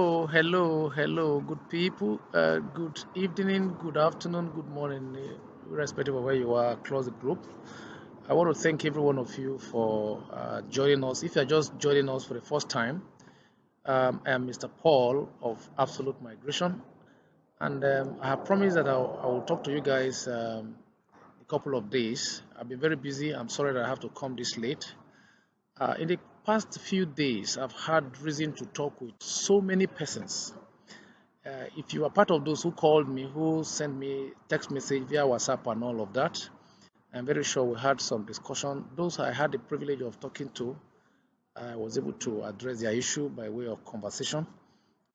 Hello, good people. Good evening, good afternoon, good morning, irrespective of where you are across the group. I want to thank every one of you for joining us. If you're just joining us for the first time, I am Mr. Paul of Absolute Migration, and I have promised that I will talk to you guys a couple of days. I've been very busy. I'm sorry that I have to come this late. In the past few days, I've had reason to talk with so many persons. If you are part of those who called me, who sent me text message via WhatsApp and all of that, I'm very sure we had some discussion. Those I had the privilege of talking to, I was able to address their issue by way of conversation.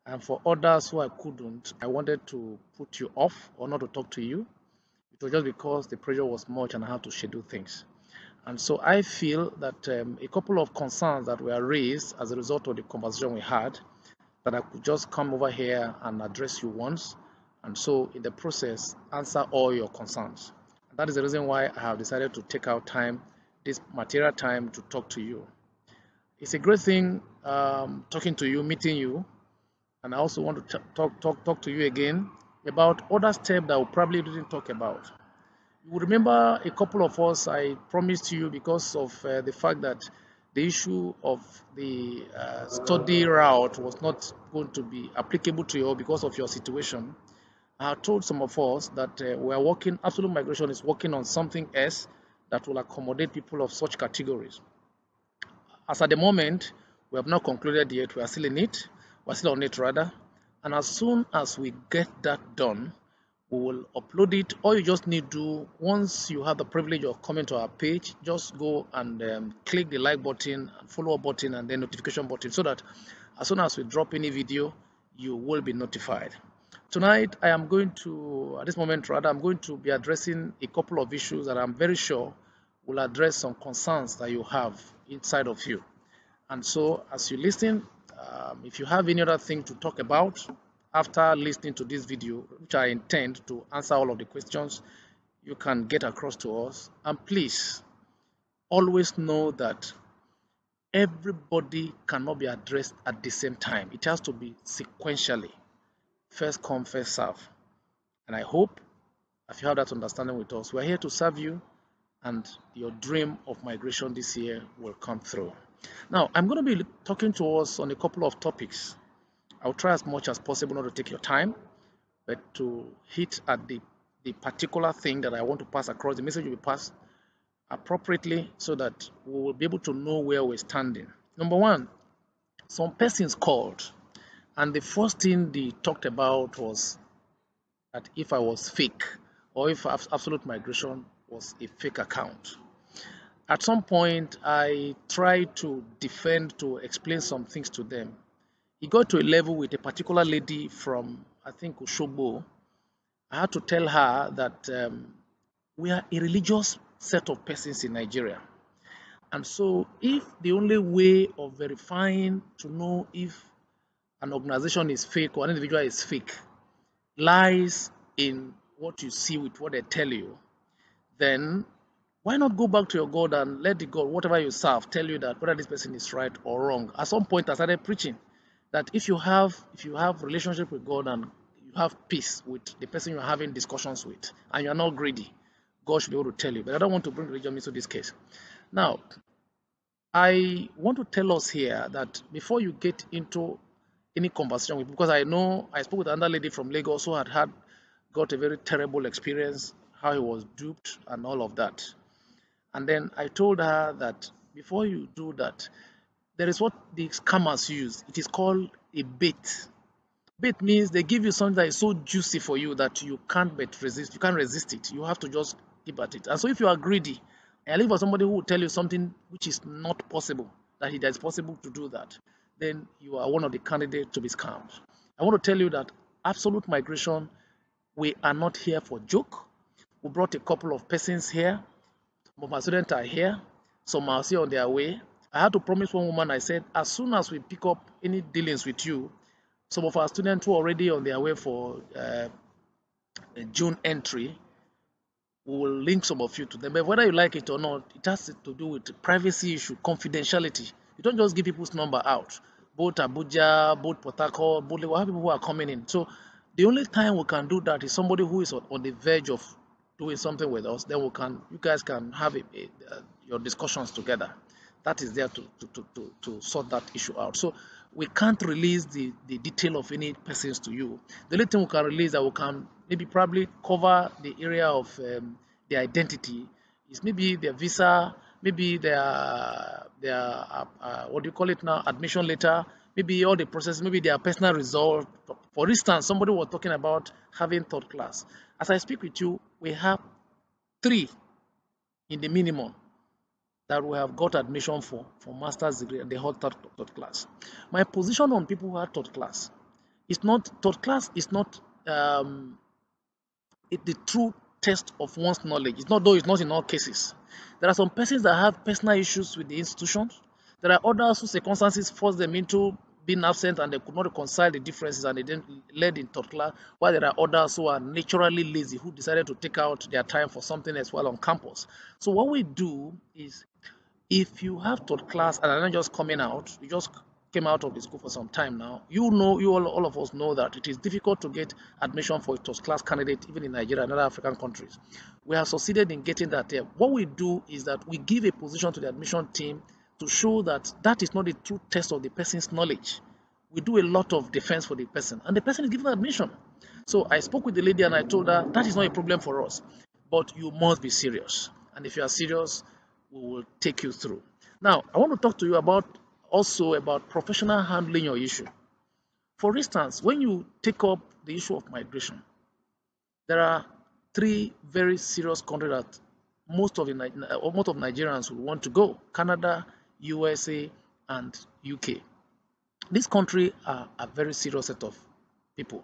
And for others who I couldn't, I wanted to put you off or not to talk to you. It was just because the pressure was much and I had to schedule things. And so I feel that a couple of concerns that were raised as a result of the conversation we had, that I could just come over here and address you once, and so in the process, answer all your concerns. And that is the reason why I have decided to take out time, this material time, to talk to you. It's a great thing talking to you, meeting you, and I also want to talk to you again about other steps that we probably didn't talk about. You will remember a couple of us, I promised you, because of the fact that the issue of the study route was not going to be applicable to you because of your situation. I had told some of us that we are working, Absolute Migration is working on something else that will accommodate people of such categories. As at the moment, we have not concluded yet, we are still in it, we're still on it rather. And as soon as we get that done, we will upload it. All you just need to do, once you have the privilege of coming to our page, just go and click the like button and follow up button and then notification button, so that as soon as we drop any video, you will be notified. Tonight, I am going to, at this moment rather, I'm going to be addressing a couple of issues that I'm very sure will address some concerns that you have inside of you. And so, as you listen, if you have any other thing to talk about after listening to this video, which I intend to answer all of the questions, you can get across to us. And please always know that everybody cannot be addressed at the same time. It has to be sequentially. First come, first serve. And I hope if you have that understanding with us, we're here to serve you, and your dream of migration this year will come through. Now, I'm going to be talking to us on a couple of topics. I'll try as much as possible not to take your time, but to hit at the particular thing that I want to pass across. The message will be passed appropriately so that we will be able to know where we're standing. Number one, some persons called, and the first thing they talked about was that if I was fake, or if Absolute Migration was a fake account. At some point, I tried to defend, to explain some things to them. It got to a level with a particular lady from, I think, Oshogbo. I had to tell her that we are a religious set of persons in Nigeria. And so, if the only way of verifying to know if an organization is fake or an individual is fake lies in what you see with what they tell you, then why not go back to your God and let the God, whatever you serve, tell you that whether this person is right or wrong? At some point, I started preaching that if you have relationship with God and you have peace with the person you're having discussions with, and you're not greedy, God should be able to tell you. But I don't want to bring religion into this case. Now, I want to tell us here that before you get into any conversation with, because I know I spoke with another lady from Lagos who had got a very terrible experience, how he was duped and all of that. And then I told her that before you do that, there is what the scammers use. It is called a bait. Bait means they give you something that is so juicy for you that you can't but resist. You can't resist it. You have to just keep at it. And so if you are greedy, and I look for somebody who will tell you something which is not possible, that it is possible to do that, then you are one of the candidates to be scammed. I want to tell you that Absolute Migration, we are not here for joke. We brought a couple of persons here. Some of our students are here. Some are still on their way. I had to promise one woman, I said, as soon as we pick up any dealings with you, some of our students who are already on their way for a June entry, we will link some of you to them. But whether you like it or not, it has to do with privacy issue, confidentiality. You don't just give people's number out. both Abuja, both Port Harcourt, both Lagos, we have people who are coming in. So the only time we can do that is somebody who is on the verge of doing something with us. Then you guys can have your discussions together. That is there to sort that issue out. So we can't release the detail of any persons to you. The only thing we can release that we can maybe probably cover the area of the identity is maybe their visa, maybe their what do you call it now, admission letter, maybe all the process, maybe their personal result. For instance, somebody was talking about having third class. As I speak with you, we have 3 in the minimum that we have got admission for master's degree and they hold third class. My position on people who are third class is not the true test of one's knowledge. It's not, though it's not in all cases. There are some persons that have personal issues with the institutions. There are others whose circumstances force them into being absent and they could not reconcile the differences and they didn't led in third class, while there are others who are naturally lazy who decided to take out their time for something else while on campus. So what we do is, if you have third class and are not just coming out, you just came out of the school for some time now, all of us know that it is difficult to get admission for a third class candidate even in Nigeria and other African countries. We have succeeded in getting that there. What we do is that we give a position to the admission team to show that that is not the true test of the person's knowledge. We do a lot of defense for the person and the person is given admission. So I spoke with the lady and I told her that is not a problem for us, but you must be serious, and if you are serious, we will take you through. Now, I want to talk to you also about professional handling your issue. For instance, when you take up the issue of migration, there are 3 very serious countries that most of Nigerians will want to go: Canada, USA, and UK. These countries are a very serious set of people.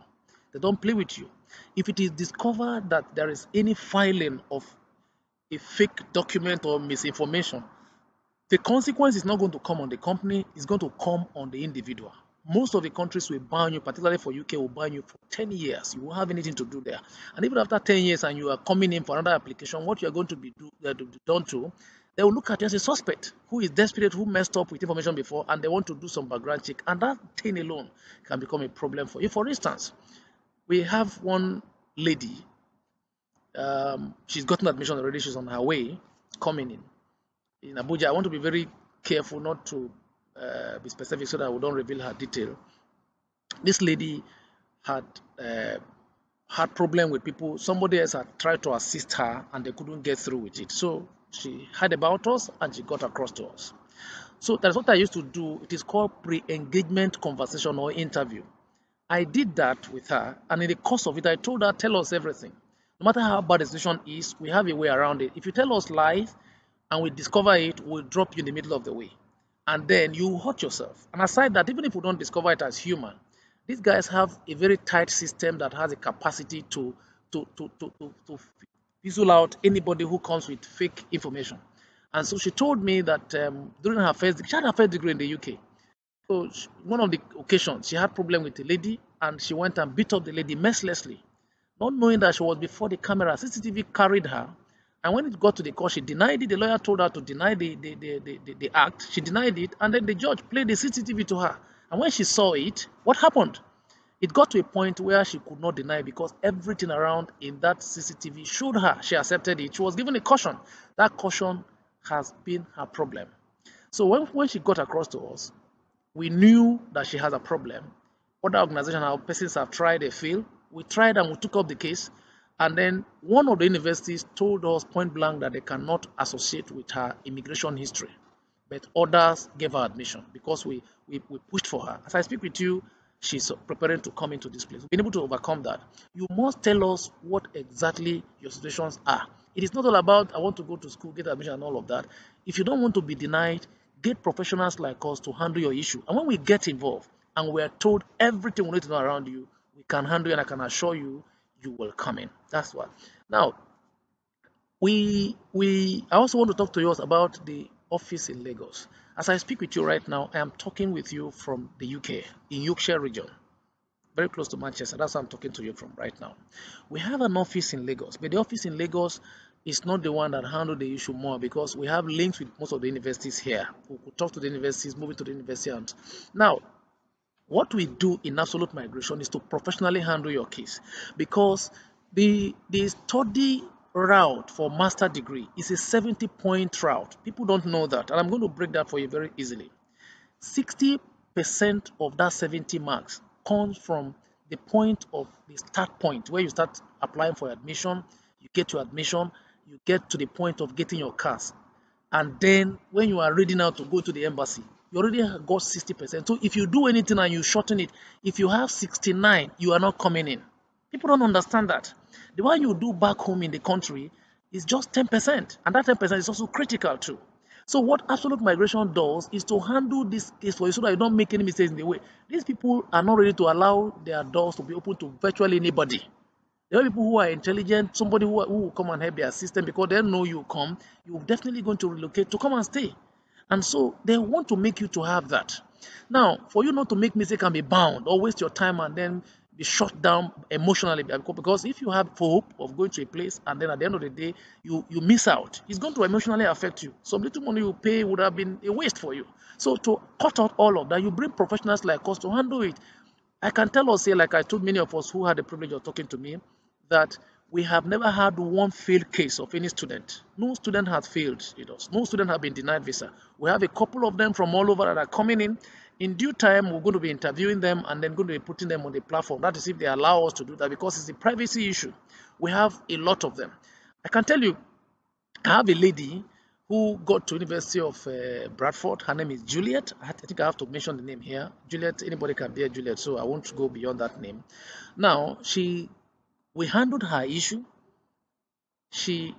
They don't play with you. If it is discovered that there is any filing of a fake document or misinformation, the consequence is not going to come on the company, it's going to come on the individual. Most of the countries will ban you, particularly for UK, will ban you for 10 years. You won't have anything to do there. And even after 10 years and you are coming in for another application, what you are going to be done to, they will look at you as a suspect who is desperate, who messed up with information before, and they want to do some background check. And that thing alone can become a problem for you. For instance, we have one lady, she's gotten admission already, she's on her way coming in Abuja. I want to be very careful not to be specific so that we don't reveal her detail. This lady had problem with people. Somebody else had tried to assist her and they couldn't get through with it. So she heard about us and she got across to us. So that's what I used to do. It is called pre-engagement conversation or interview. I did that with her, and in the course of it, I told her, tell us everything. No matter how bad the situation is, we have a way around it. If you tell us lies and we discover it, we'll drop you in the middle of the way. And then you hurt yourself. And aside that, even if we don't discover it as human, these guys have a very tight system that has a capacity to fizzle out anybody who comes with fake information. And so she told me that during her she had her first degree in the UK. So one of the occasions, she had problem with the lady, and she went and beat up the lady mercilessly, not knowing that she was before the camera. CCTV carried her, and when it got to the court, she denied it. The lawyer told her to deny the act. She denied it, and then the judge played the CCTV to her. And when she saw it, what happened? It got to a point where she could not deny because everything around in that CCTV showed her. She accepted it. She was given a caution. That caution has been her problem. So when she got across to us, we knew that she has a problem. Other organizations, our persons have tried, they failed. We tried and we took up the case. And then one of the universities told us point blank that they cannot associate with her immigration history. But others gave her admission because we pushed for her. As I speak with you, she's preparing to come into this place. We've been able to overcome that. You must tell us what exactly your situations are. It is not all about, I want to go to school, get admission and all of that. If you don't want to be denied, get professionals like us to handle your issue. And when we get involved and we are told everything we need to know around you, we can handle it, and I can assure you, you will come in. That's what. Now, I also want to talk to you about the office in Lagos. As I speak with you right now, I am talking with you from the UK, in Yorkshire region, very close to Manchester. That's how I'm talking to you from right now. We have an office in Lagos, but the office in Lagos is not the one that handles the issue more, because we have links with most of the universities here. We could talk to the universities, move it to the university. And now, What we do in Absolute Migration is to professionally handle your case, because the study route for master degree is a 70-point route. People don't know that, and I'm going to break that for you very easily. 60% of that 70 marks comes from the point of the start point where you start applying for admission, you get your admission, you get to the point of getting your CAS, and then when you are ready now to go to the embassy, you already got 60%. So if you do anything and you shorten it, if you have 69, you are not coming in. People don't understand that. The one you do back home in the country is just 10%, and that 10% is also critical too. So what Absolute Migration does is to handle this case for you so that you don't make any mistakes in the way. These people are not ready to allow their doors to be open to virtually anybody. There are people who are intelligent, somebody who will come and help their system, because they know you come, you're definitely going to relocate to come and stay. And so they want to make you to have that. Now, for you not to make mistake and be bound or waste your time and then be shut down emotionally, because if you have hope of going to a place and then at the end of the day you miss out, it's going to emotionally affect you. Some little money you pay would have been a waste for you. So to cut out all of that, you bring professionals like us to handle it. I can tell us here, like I told many of us who had the privilege of talking to me, that we have never had one failed case of any student. No student has failed with us. No student has been denied visa. We have a couple of them from all over that are coming in. In due time, we're going to be interviewing them and then going to be putting them on the platform. That is if they allow us to do that, because it's a privacy issue. We have a lot of them. I can tell you, I have a lady who got to University of Bradford. Her name is Juliet. I think I have to mention the name here. Juliet, anybody can be a Juliet, so I won't go beyond that name. Now, we handled her issue. She's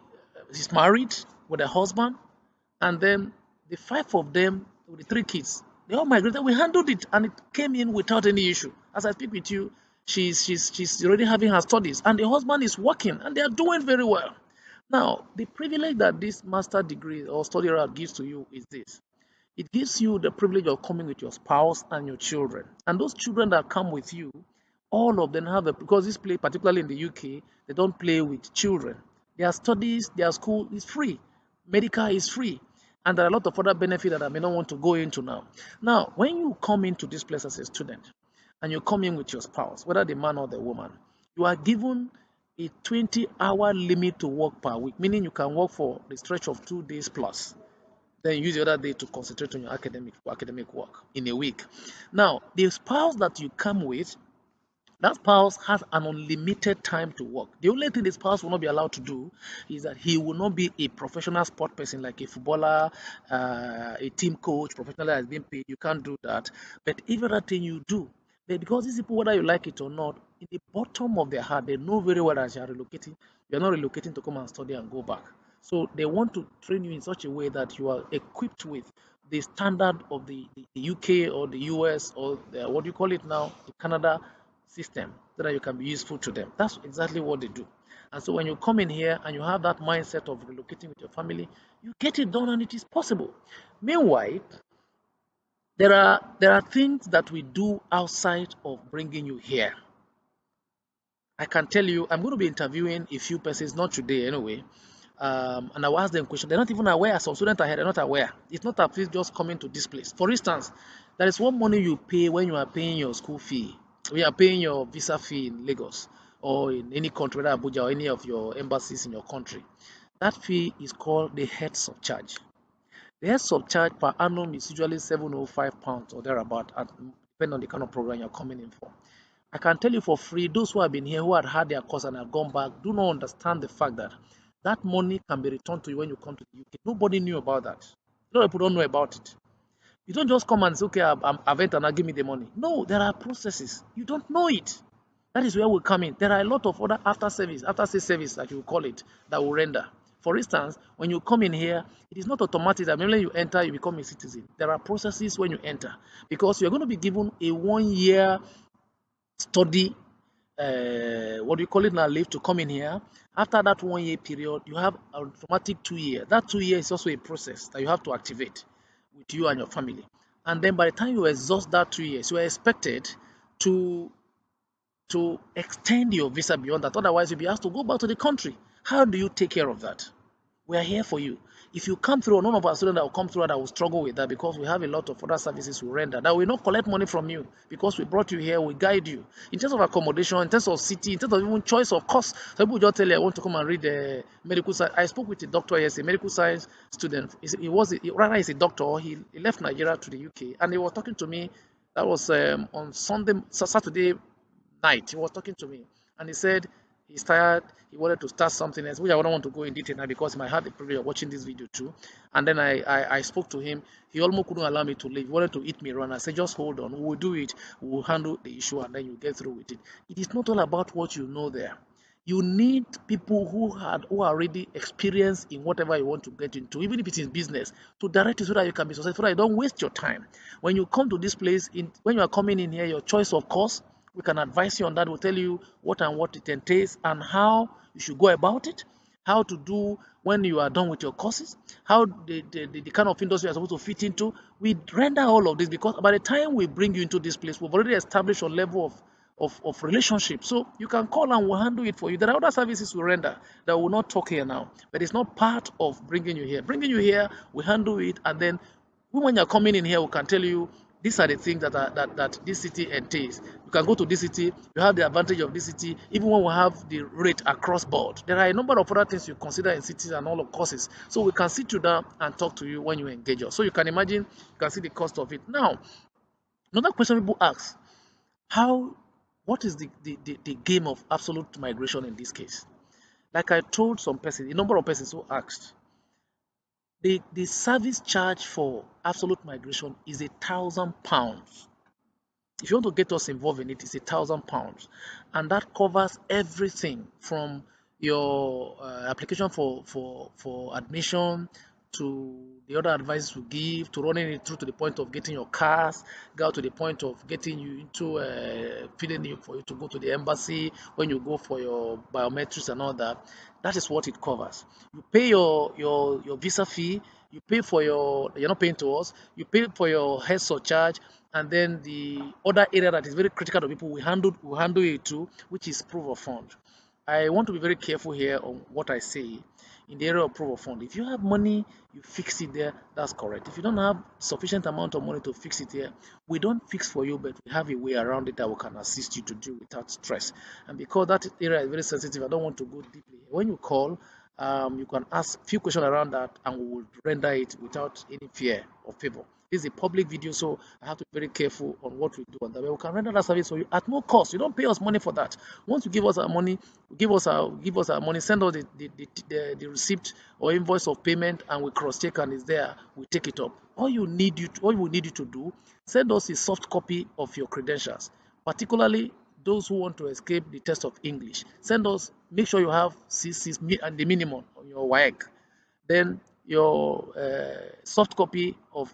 married with a husband, and then the five of them, with the three kids, they all migrated. We handled it, and it came in without any issue. As I speak with you, she's already having her studies, and the husband is working, and they are doing very well. Now, the privilege that this master degree or study route gives to you is this. It gives you the privilege of coming with your spouse and your children. And those children that come with you, all of them have because this play, particularly in the UK, they don't play with children. Their studies, their school is free. Medical is free. And there are a lot of other benefits that I may not want to go into now. Now, when you come into this place as a student and you come in with your spouse, whether the man or the woman, you are given a 20-hour limit to work per week, meaning you can work for the stretch of 2 days plus. Then use the other day to concentrate on your academic work in a week. Now, the spouse that you come with, that spouse has an unlimited time to work. The only thing the spouse will not be allowed to do is that he will not be a professional sport person like a footballer, a team coach, professionally has been paid. You can't do that. But every other thing you do, but because these people, whether you like it or not, in the bottom of their heart, they know very well that you are relocating. You are not relocating to come and study and go back. So they want to train you in such a way that you are equipped with the standard of the UK or the US or what do you call it now, the Canada system, so that you can be useful to them. That's exactly what they do. And so when you come in here and you have that mindset of relocating with your family, you get it done and it is possible. Meanwhile, there are things that we do outside of bringing you here. I can tell you, I'm going to be interviewing a few persons, not today anyway, and I will ask them questions. They're not even aware. Some students are here, they're not aware. It's not a place just coming to this place. For instance, there is one money you pay when you are paying your school fee. We are paying your visa fee in Lagos or in any country, whether Abuja or any of your embassies in your country. That fee is called the head subcharge. The head subcharge per annum is usually £705 or thereabout, depending on the kind of program you're coming in for. I can tell you for free, those who have been here, who had their course and have gone back, do not understand the fact that that money can be returned to you when you come to the UK. Nobody knew about that. A lot of people don't know about it. You don't just come and say, okay, I've entered and give me the money. No, there are processes. You don't know it. That is where we come in. There are a lot of other after sales service, that you call it, that will render. For instance, when you come in here, it is not automatic that when you enter, you become a citizen. There are processes when you enter, because you're going to be given a 1 year study, what do you call it now, leave to come in here. After that 1 year period, you have automatic 2 years. That 2 years is also a process that you have to activate with you and your family. And then by the time you exhaust that 2 years, you are expected to extend your visa beyond that. Otherwise, you'll be asked to go back to the country. How do you take care of that? We are here for you. If you come through, none of our students that will come through that will struggle with that, because we have a lot of other services we render that will not collect money from you, because we brought you here, we guide you. In terms of accommodation, in terms of city, in terms of even choice of course. Some people just tell you, I want to come and read the medical science. I spoke with a doctor yesterday, a medical science student. Rather he's a doctor. He left Nigeria to the UK, and he was talking to me. That was on Saturday night. He was talking to me, and he said he's tired. He wanted to start something else, which I don't want to go in detail now because he might have the privilege of watching this video too. And then I spoke to him. He almost couldn't allow me to leave. He wanted to eat me run. I said, just hold on. We will do it. We will handle the issue, and then you get through with it. It is not all about what you know there. You need people who are already experienced in whatever you want to get into, even if it is business, to direct you so that you can be successful, so that you don't waste your time. When you come to this place, when you are coming in here, your choice of course, we can advise you on that. We'll tell you what it entails and how you should go about it, how to do when you are done with your courses, how the kind of industry you're supposed to fit into. We render all of this because by the time we bring you into this place, we've already established a level of relationship. So you can call and we'll handle it for you. There are other services we render that will not talk here now, but it's not part of bringing you here. Bringing you here, we handle it, and then when you're coming in here, we can tell you these are the things that this city entails. You can go to this city, you have the advantage of this city, even when we have the rate across board. There are a number of other things you consider in cities and all of courses. So we can sit you down and talk to you when you engage us. So you can imagine, you can see the cost of it. Now, another question people ask, what is the game of absolute migration in this case? Like I told some person, a number of persons who asked, the service charge for absolute migration is £1,000. If you want to get us involved in it, it's £1,000, and that covers everything from your application for admission to the other advices we give, to running it through to the point of getting your cars, go to the point of getting you into filling you for you to go to the embassy when you go for your biometrics and all that. That is what it covers. You pay your visa fee, you pay for you're not paying to us, you pay for your health surcharge, and then the other area that is very critical to people, we handle it too, which is proof of fund. I want to be very careful here on what I say in the area of proof of fund. If you have money, you fix it there, that's correct. If you don't have sufficient amount of money to fix it here, we don't fix for you, but we have a way around it that we can assist you to do without stress. And because that area is very sensitive, I don't want to go deeply. When you call, you can ask a few questions around that, and we will render it without any fear or favor. This is a public video, so I have to be very careful on what we do on that. We can render that service for you at no cost. You don't pay us money for that. Once you give us our money, give us our money, send us the receipt or invoice of payment, and we cross check, and it's there. We take it up. All we need you to do, send us a soft copy of your credentials, particularly those who want to escape the test of English. Send us. Make sure you have C6 and the minimum on your WAEC. Then your soft copy of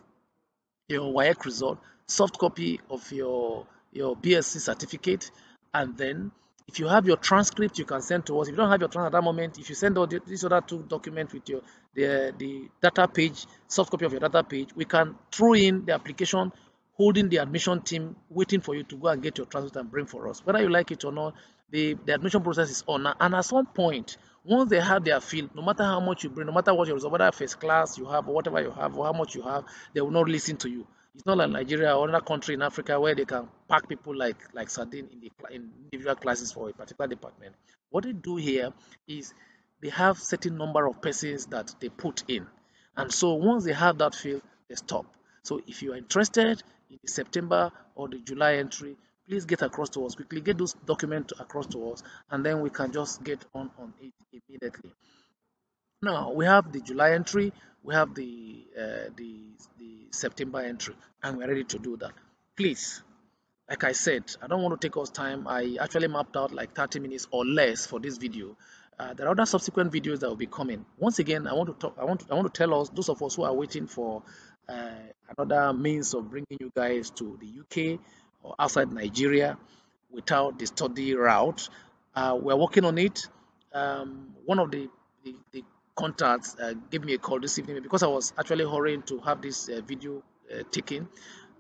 your WAEC result, soft copy of your BSc certificate, and then if you have your transcript, you can send to us. If you don't have your transcript at that moment, if you send all these other two documents with your the data page, soft copy of your data page, we can throw in the application, holding the admission team waiting for you to go and get your transcript and bring for us. Whether you like it or not, the admission process is on. And at some point, once they have their field, no matter how much you bring, no matter what your result, whether first class you have or whatever you have or how much you have, they will not listen to you. It's not like Nigeria or another country in Africa where they can pack people like sardine in individual classes for a particular department. What they do here is they have certain number of persons that they put in, and so once they have that field, they stop. So if you are interested in the September or the July entry, please get across to us quickly. Get those documents across to us, and then we can just get on it immediately. Now we have the July entry, we have the September entry, and we're ready to do that. Please, like I said, I don't want to take us time. I actually mapped out like 30 minutes or less for this video. There are other subsequent videos that will be coming. Once again, I want to talk. I want to tell us, those of us who are waiting for another means of bringing you guys to the UK or outside Nigeria without the study route. We're working on it. One of the contacts gave me a call this evening because I was actually hurrying to have this video taken.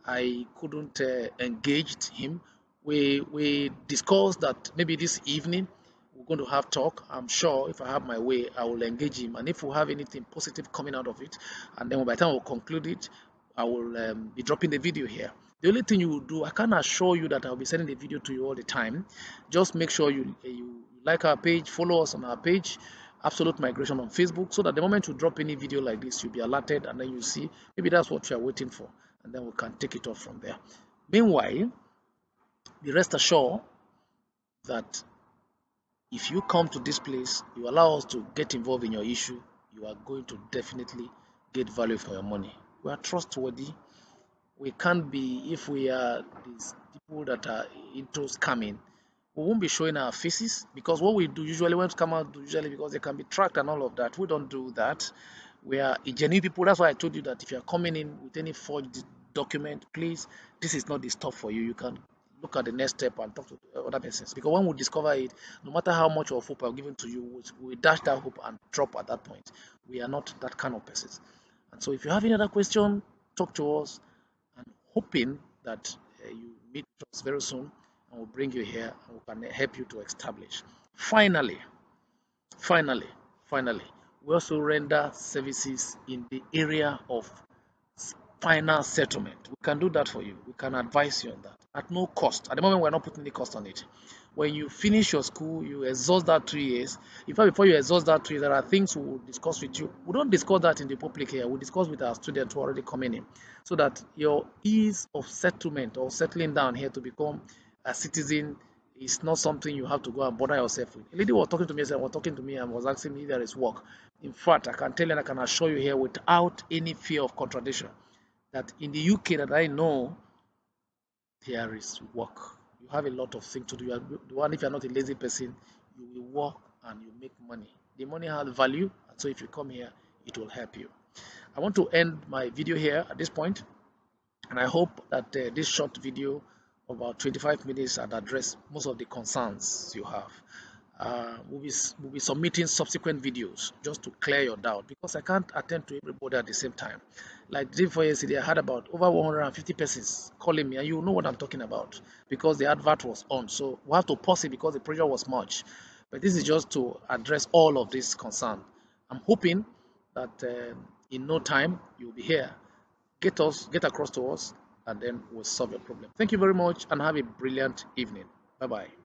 I couldn't engage him. We discussed that maybe this evening we'll going to have talk. I'm sure if I have my way, I will engage him. And if we have anything positive coming out of it, and then by the time we'll conclude it, I will be dropping the video here. The only thing you will do, I can't assure you that I'll be sending the video to you all the time. Just make sure you like our page, follow us on our page, Absolute Migration on Facebook, so that the moment you drop any video like this, you'll be alerted, and then you see maybe that's what you are waiting for, and then we can take it off from there. Meanwhile, be rest assured that if you come to this place, you allow us to get involved in your issue, you are going to definitely get value for your money. We are trustworthy. We can't be, if we are these people that are into scamming, we won't be showing our faces, because what we do usually, when scammers do usually, because they can be tracked and all of that, we don't do that. We are genuine people. That's why I told you that if you are coming in with any forged document, please, this is not the stuff for you. You can look at the next step and talk to other persons, because when we discover it, no matter how much of hope I've given to you, we dash that hope and drop at that point. We are not that kind of persons. And so if you have any other question, talk to us, and hoping that you meet us very soon, and we'll bring you here and we can help you to establish. Finally, finally, finally, we also render services in the area of final settlement. We can do that for you. We can advise you on that at no cost. At the moment, we're not putting any cost on it. When you finish your school, you exhaust that 3 years. In fact, before you exhaust that 3 years, there are things we will discuss with you. We don't discuss that in the public here. We discuss with our students who are already coming in, so that your ease of settlement or settling down here to become a citizen is not something you have to go and bother yourself with. A lady was talking to me, and was asking me if there is work. In fact, I can tell you and I can assure you here without any fear of contradiction that in the UK that I know, there is work. You have a lot of things to do. The one, if you're not a lazy person, you will work and you make money. The money has value, and so if you come here, it will help you. I want to end my video here at this point, and I hope that this short video of about 25 minutes had addressed most of the concerns you have. We'll be submitting subsequent videos just to clear your doubt, because I can't attend to everybody at the same time. Like the day before yesterday, I had about over 150 persons calling me, and you know what I'm talking about, because the advert was on. So we have to pause it because the pressure was much. But this is just to address all of this concern. I'm hoping that in no time you'll be here. Get across to us, and then we'll solve your problem. Thank you very much, and have a brilliant evening. Bye bye.